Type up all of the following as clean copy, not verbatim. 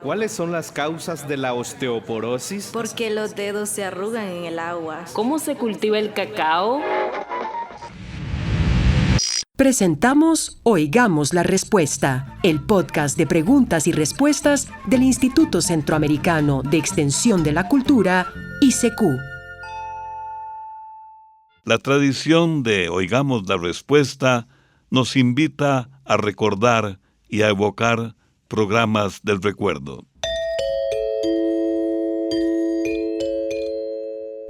¿Cuáles son las causas de la osteoporosis? Porque los dedos se arrugan en el agua. ¿Cómo se cultiva el cacao? Presentamos Oigamos la Respuesta, el podcast de preguntas y respuestas del Instituto Centroamericano de Extensión de la Cultura, ICQ. La tradición de Oigamos la Respuesta nos invita a recordar y a evocar programas del recuerdo.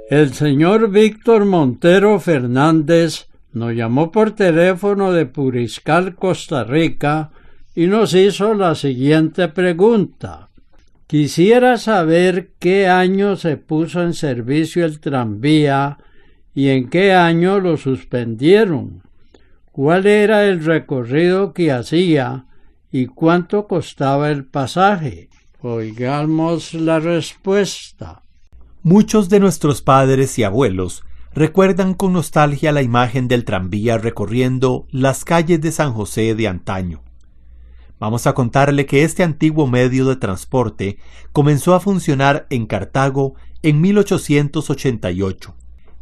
El señor Víctor Montero Fernández nos llamó por teléfono de Puriscal, Costa Rica, y nos hizo la siguiente pregunta. Quisiera saber qué año se puso en servicio el tranvía y en qué año lo suspendieron. ¿Cuál era el recorrido que hacía y cuánto costaba el pasaje? Oigamos la respuesta. Muchos de nuestros padres y abuelos recuerdan con nostalgia la imagen del tranvía recorriendo las calles de San José de antaño. Vamos a contarle que este antiguo medio de transporte comenzó a funcionar en Cartago en 1888.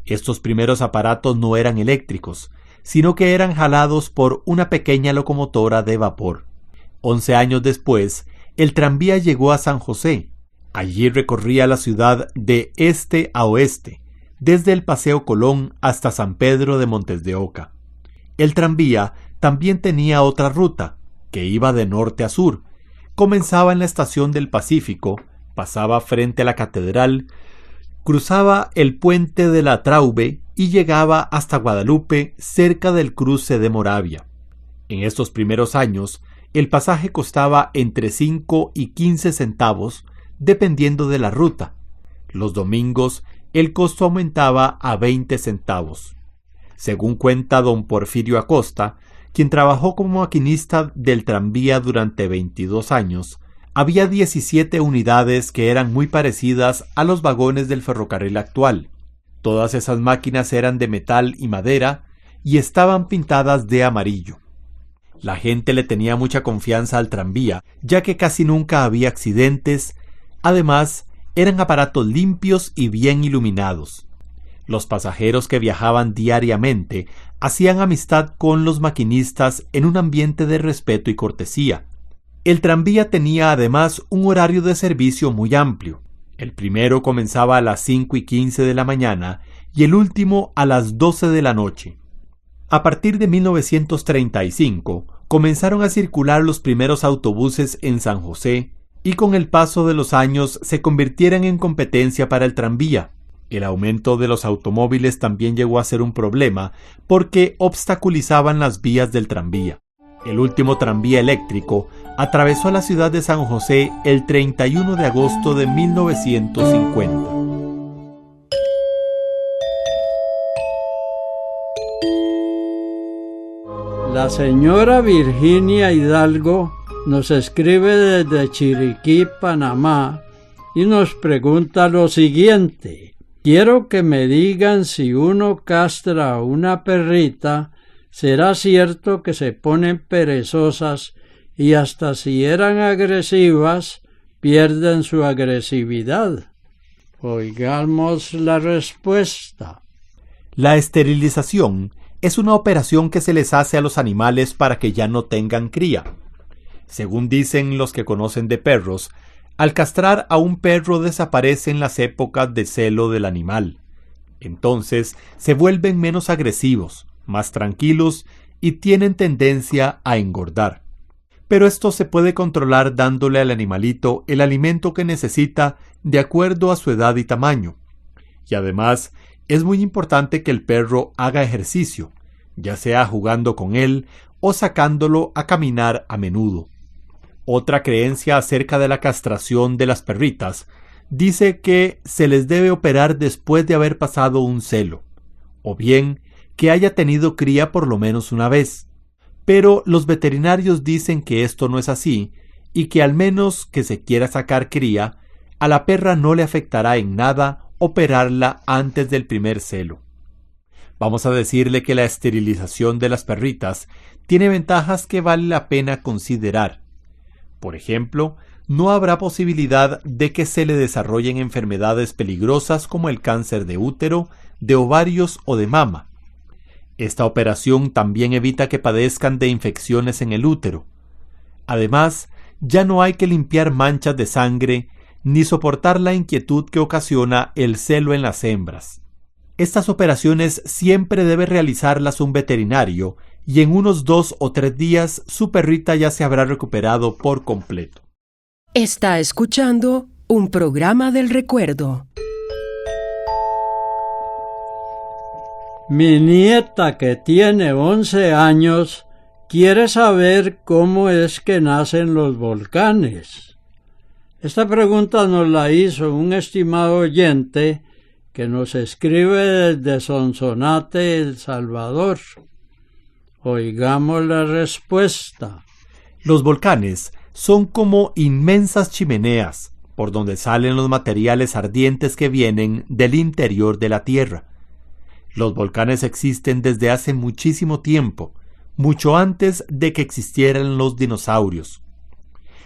Estos primeros aparatos no eran eléctricos, sino que eran jalados por una pequeña locomotora de vapor. 11 años después, el tranvía llegó a San José. Allí recorría la ciudad de este a oeste, desde el Paseo Colón hasta San Pedro de Montes de Oca. El tranvía también tenía otra ruta, que iba de norte a sur. Comenzaba en la estación del Pacífico, pasaba frente a la catedral, cruzaba el puente de la Traube y llegaba hasta Guadalupe, cerca del cruce de Moravia. En estos primeros años, el pasaje costaba entre 5 y 15 centavos, dependiendo de la ruta. Los domingos, el costo aumentaba a 20 centavos. Según cuenta don Porfirio Acosta, quien trabajó como maquinista del tranvía durante 22 años, había 17 unidades que eran muy parecidas a los vagones del ferrocarril actual. Todas esas máquinas eran de metal y madera y estaban pintadas de amarillo. La gente le tenía mucha confianza al tranvía, ya que casi nunca había accidentes. Además, eran aparatos limpios y bien iluminados. Los pasajeros que viajaban diariamente hacían amistad con los maquinistas en un ambiente de respeto y cortesía. El tranvía tenía además un horario de servicio muy amplio. El primero comenzaba a las 5:15 de la mañana y el último a las 12 de la noche. A partir de 1935 comenzaron a circular los primeros autobuses en San José y con el paso de los años se convirtieron en competencia para el tranvía. El aumento de los automóviles también llegó a ser un problema porque obstaculizaban las vías del tranvía. El último tranvía eléctrico atravesó la ciudad de San José el 31 de agosto de 1950. La señora Virginia Hidalgo nos escribe desde Chiriquí, Panamá, y nos pregunta lo siguiente. Quiero que me digan si uno castra a una perrita, ¿será cierto que se ponen perezosas y hasta si eran agresivas, pierden su agresividad? Oigamos la respuesta. La esterilización es una operación que se les hace a los animales para que ya no tengan cría. Según dicen los que conocen de perros, al castrar a un perro desaparecen las épocas de celo del animal. Entonces se vuelven menos agresivos, más tranquilos y tienen tendencia a engordar. Pero esto se puede controlar dándole al animalito el alimento que necesita de acuerdo a su edad y tamaño. Y además, es muy importante que el perro haga ejercicio, ya sea jugando con él o sacándolo a caminar a menudo. Otra creencia acerca de la castración de las perritas dice que se les debe operar después de haber pasado un celo, o bien que haya tenido cría por lo menos una vez. Pero los veterinarios dicen que esto no es así y que al menos que se quiera sacar cría, a la perra no le afectará en nada operarla antes del primer celo. Vamos a decirle que la esterilización de las perritas tiene ventajas que vale la pena considerar. Por ejemplo, no habrá posibilidad de que se le desarrollen enfermedades peligrosas como el cáncer de útero, de ovarios o de mama. Esta operación también evita que padezcan de infecciones en el útero. Además, ya no hay que limpiar manchas de sangre ni soportar la inquietud que ocasiona el celo en las hembras. Estas operaciones siempre debe realizarlas un veterinario y en unos 2 o 3 días su perrita ya se habrá recuperado por completo. Está escuchando un programa del recuerdo. Mi nieta, que tiene 11 años, quiere saber cómo es que nacen los volcanes. Esta pregunta nos la hizo un estimado oyente que nos escribe desde Sonsonate, El Salvador. Oigamos la respuesta. Los volcanes son como inmensas chimeneas por donde salen los materiales ardientes que vienen del interior de la Tierra. Los volcanes existen desde hace muchísimo tiempo, mucho antes de que existieran los dinosaurios.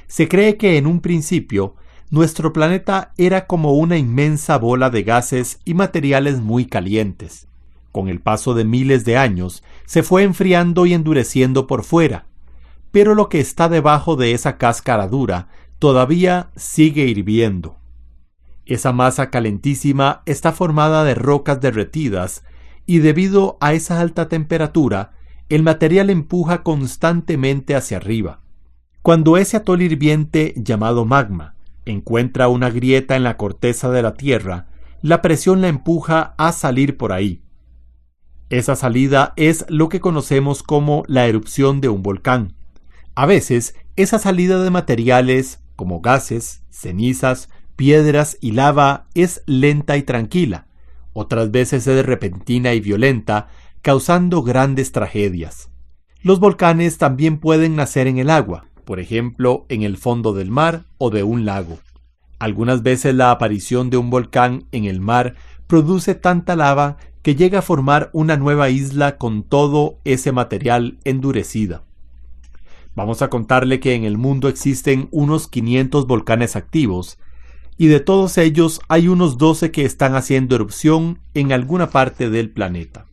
Se cree que en un principio nuestro planeta era como una inmensa bola de gases y materiales muy calientes. Con el paso de miles de años se fue enfriando y endureciendo por fuera, pero lo que está debajo de esa cáscara dura todavía sigue hirviendo. Esa masa calentísima está formada de rocas derretidas y debido a esa alta temperatura, el material empuja constantemente hacia arriba. Cuando ese atol hirviente llamado magma encuentra una grieta en la corteza de la Tierra, la presión la empuja a salir por ahí. Esa salida es lo que conocemos como la erupción de un volcán. A veces, esa salida de materiales, como gases, cenizas, piedras y lava, es lenta y tranquila. Otras veces es repentina y violenta, causando grandes tragedias. Los volcanes también pueden nacer en el agua, por ejemplo, en el fondo del mar o de un lago. Algunas veces la aparición de un volcán en el mar produce tanta lava que llega a formar una nueva isla con todo ese material endurecida. Vamos a contarle que en el mundo existen unos 500 volcanes activos, y de todos ellos hay unos 12 que están haciendo erupción en alguna parte del planeta.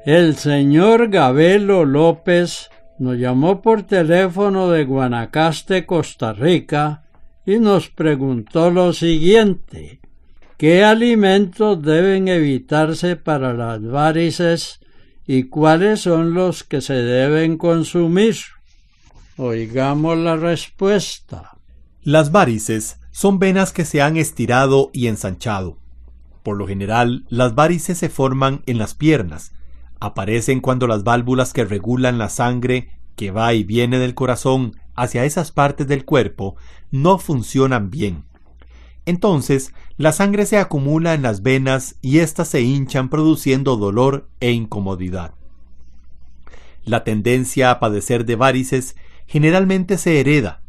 El señor Gabelo López nos llamó por teléfono de Guanacaste, Costa Rica, y nos preguntó lo siguiente: ¿qué alimentos deben evitarse para las varices y cuáles son los que se deben consumir? Oigamos la respuesta. Las varices son venas que se han estirado y ensanchado. Por lo general, las varices se forman en las piernas. Aparecen cuando las válvulas que regulan la sangre que va y viene del corazón hacia esas partes del cuerpo no funcionan bien. Entonces, la sangre se acumula en las venas y éstas se hinchan produciendo dolor e incomodidad. La tendencia a padecer de varices generalmente se hereda.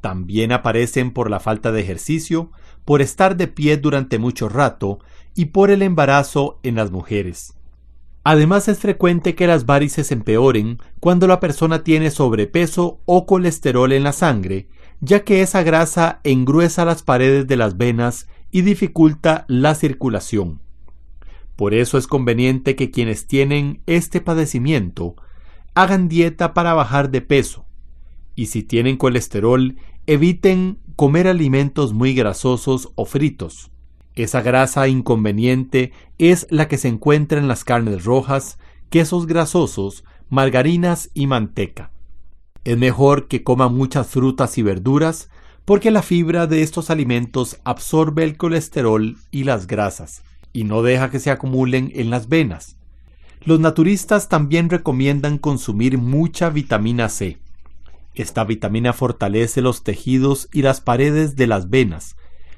También aparecen por la falta de ejercicio, por estar de pie durante mucho rato y por el embarazo en las mujeres. Además, es frecuente que las varices empeoren cuando la persona tiene sobrepeso o colesterol en la sangre, ya que esa grasa engruesa las paredes de las venas y dificulta la circulación. Por eso es conveniente que quienes tienen este padecimiento hagan dieta para bajar de peso, y si tienen colesterol, eviten comer alimentos muy grasosos o fritos. Esa grasa inconveniente es la que se encuentra en las carnes rojas, quesos grasosos, margarinas y manteca. Es mejor que coman muchas frutas y verduras porque la fibra de estos alimentos absorbe el colesterol y las grasas y no deja que se acumulen en las venas. Los naturistas también recomiendan consumir mucha vitamina C. Esta vitamina fortalece los tejidos y las paredes de las venas.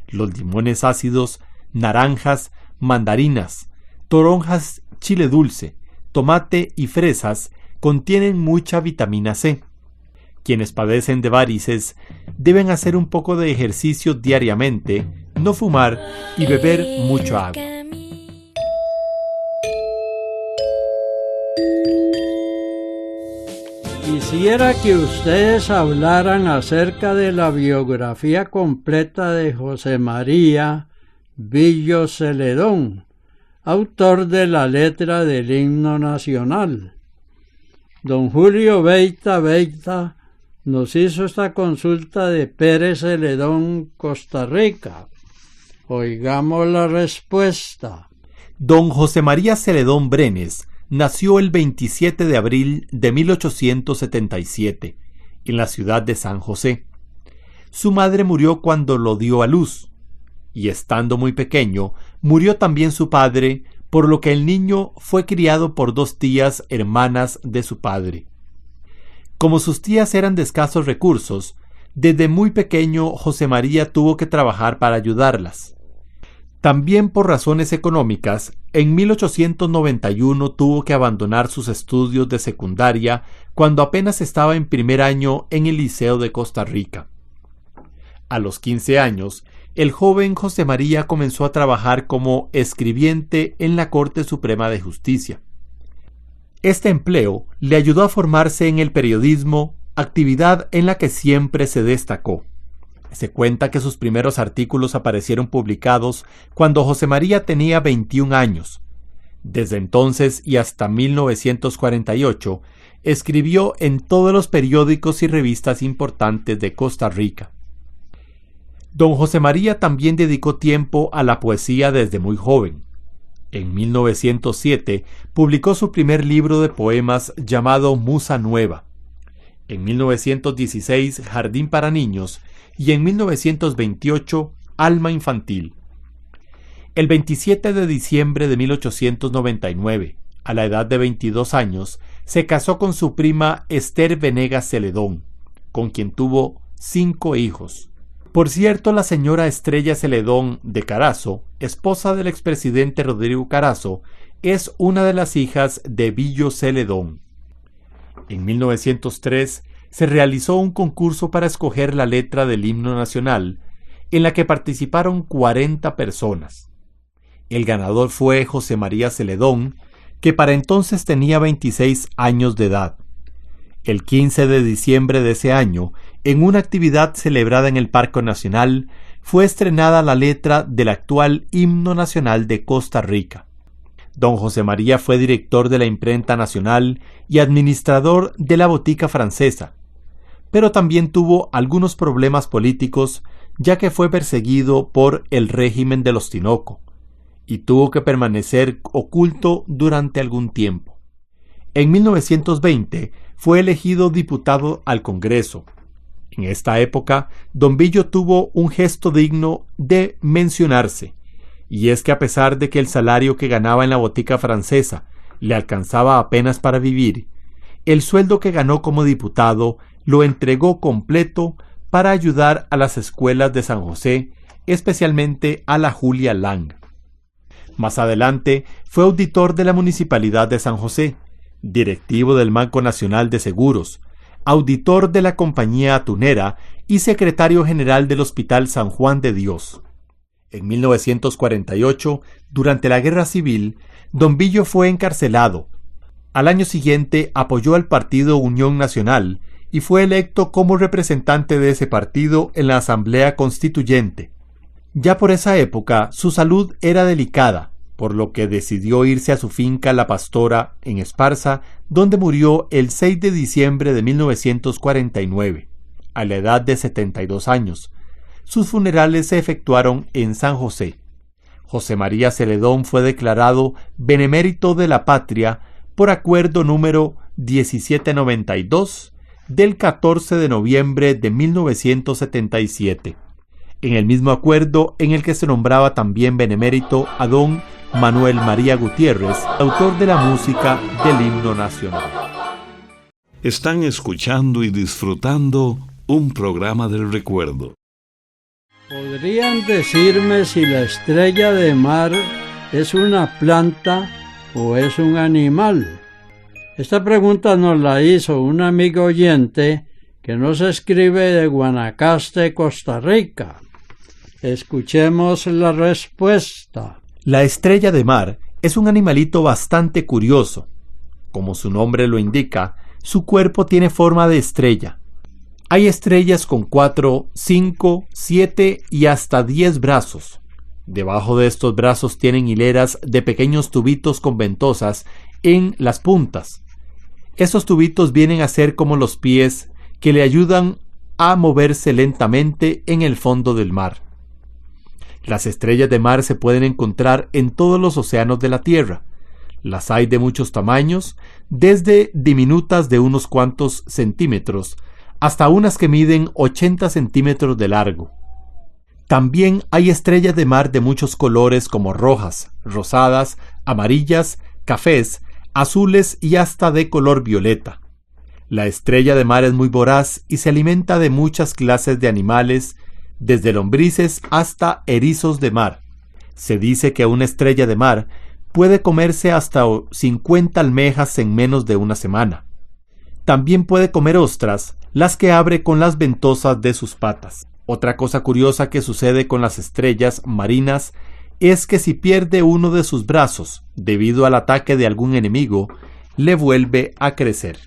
Los limones ácidos, naranjas, mandarinas, toronjas, chile dulce, tomate y fresas contienen mucha vitamina C. Quienes padecen de varices deben hacer un poco de ejercicio diariamente, no fumar y beber mucha agua. Quisiera que ustedes hablaran acerca de la biografía completa de José María Billo Celedón, autor de la letra del himno nacional. Don Julio Beita nos hizo esta consulta de Pérez Celedón, Costa Rica. Oigamos la respuesta. Don José María Celedón Brenes nació el 27 de abril de 1877 en la ciudad de San José. Su madre murió cuando lo dio a luz, y estando muy pequeño, murió también su padre, por lo que el niño fue criado por 2 tías hermanas de su padre. Como sus tías eran de escasos recursos, desde muy pequeño José María tuvo que trabajar para ayudarlas. También por razones económicas, en 1891 tuvo que abandonar sus estudios de secundaria cuando apenas estaba en primer año en el Liceo de Costa Rica. A los 15 años, el joven José María comenzó a trabajar como escribiente en la Corte Suprema de Justicia. Este empleo le ayudó a formarse en el periodismo, actividad en la que siempre se destacó. Se cuenta que sus primeros artículos aparecieron publicados cuando José María tenía 21 años. Desde entonces y hasta 1948, escribió en todos los periódicos y revistas importantes de Costa Rica. Don José María también dedicó tiempo a la poesía desde muy joven. En 1907 publicó su primer libro de poemas llamado Musa Nueva. En 1916 Jardín para Niños y en 1928 Alma Infantil. El 27 de diciembre de 1899, a la edad de 22 años, se casó con su prima Esther Venegas Celedón, con quien tuvo 5 hijos. Por cierto, la señora Estrella Celedón de Carazo, esposa del expresidente Rodrigo Carazo, es una de las hijas de Billo Celedón. En 1903 se realizó un concurso para escoger la letra del himno nacional, en la que participaron 40 personas. El ganador fue José María Celedón, que para entonces tenía 26 años de edad. El 15 de diciembre de ese año, en una actividad celebrada en el Parque Nacional, fue estrenada la letra del actual himno nacional de Costa Rica. Don José María fue director de la Imprenta Nacional y administrador de la Botica Francesa, pero también tuvo algunos problemas políticos, ya que fue perseguido por el régimen de los Tinoco, y tuvo que permanecer oculto durante algún tiempo. En 1920 fue elegido diputado al Congreso. En esta época, don Billo tuvo un gesto digno de mencionarse, y es que a pesar de que el salario que ganaba en la Botica Francesa le alcanzaba apenas para vivir, el sueldo que ganó como diputado lo entregó completo para ayudar a las escuelas de San José, especialmente a la Julia Lang. Más adelante fue auditor de la Municipalidad de San José, directivo del Banco Nacional de Seguros, auditor de la Compañía Atunera y secretario general del Hospital San Juan de Dios. En 1948, durante la Guerra Civil, don Billo fue encarcelado. Al año siguiente apoyó al partido Unión Nacional y fue electo como representante de ese partido en la Asamblea Constituyente. Ya por esa época su salud era delicada, por lo que decidió irse a su finca La Pastora en Esparza, donde murió el 6 de diciembre de 1949, a la edad de 72 años. Sus funerales se efectuaron en San José. José María Celedón fue declarado Benemérito de la Patria por acuerdo número 1792 del 14 de noviembre de 1977. En el mismo acuerdo en el que se nombraba también benemérito a don Manuel María Gutiérrez, autor de la música del himno nacional. Están escuchando y disfrutando un programa del recuerdo. ¿Podrían decirme si la estrella de mar es una planta o es un animal? Esta pregunta nos la hizo un amigo oyente que nos escribe de Guanacaste, Costa Rica. Escuchemos la respuesta. La estrella de mar es un animalito bastante curioso. Como su nombre lo indica, su cuerpo tiene forma de estrella. Hay estrellas con 4, 5, 7 y hasta 10 brazos. Debajo de estos brazos tienen hileras de pequeños tubitos con ventosas en las puntas. Esos tubitos vienen a ser como los pies que le ayudan a moverse lentamente en el fondo del mar. Las estrellas de mar se pueden encontrar en todos los océanos de la Tierra. Las hay de muchos tamaños, desde diminutas de unos cuantos centímetros hasta unas que miden 80 centímetros de largo. También hay estrellas de mar de muchos colores como rojas, rosadas, amarillas, cafés, azules y hasta de color violeta. La estrella de mar es muy voraz y se alimenta de muchas clases de animales, desde lombrices hasta erizos de mar. Se dice que una estrella de mar puede comerse hasta 50 almejas en menos de una semana. También puede comer ostras, las que abre con las ventosas de sus patas. Otra cosa curiosa que sucede con las estrellas marinas es que si pierde uno de sus brazos debido al ataque de algún enemigo, le vuelve a crecer.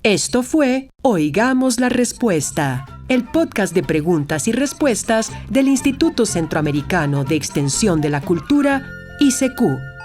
Esto fue Oigamos la Respuesta, el podcast de preguntas y respuestas del Instituto Centroamericano de Extensión de la Cultura, ICQ.